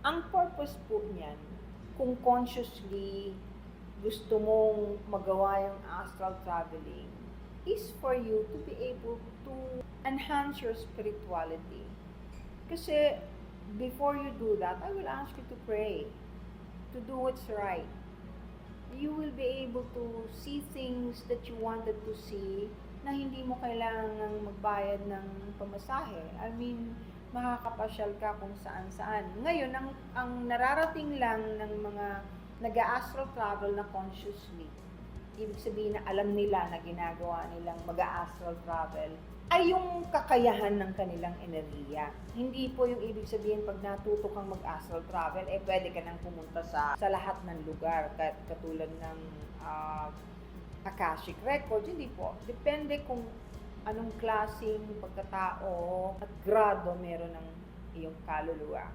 Ang purpose po niyan, kung consciously gusto mong magawa yung astral traveling, is for you to be able to enhance your spirituality. Kasi before you do that, I will ask you to pray, to do what's right. You will be able to see things that you wanted to see na hindi mo kailangang magbayad ng pamasahe. I mean, makakapasyal ka kung saan-saan. Ngayon, ang nararating lang ng mga nag-astral travel na consciously, ibig sabihin na alam nila na ginagawa nilang mag-astral travel, ay yung kakayahan ng kanilang enerhiya. Hindi po yung ibig sabihin pag natuto kang mag-astral travel, pwede ka nang pumunta sa lahat ng lugar, katulad ng Akashic Records. Hindi po. Depende kung anong klaseng pagkatao at grado meron ng iyong kaluluwa.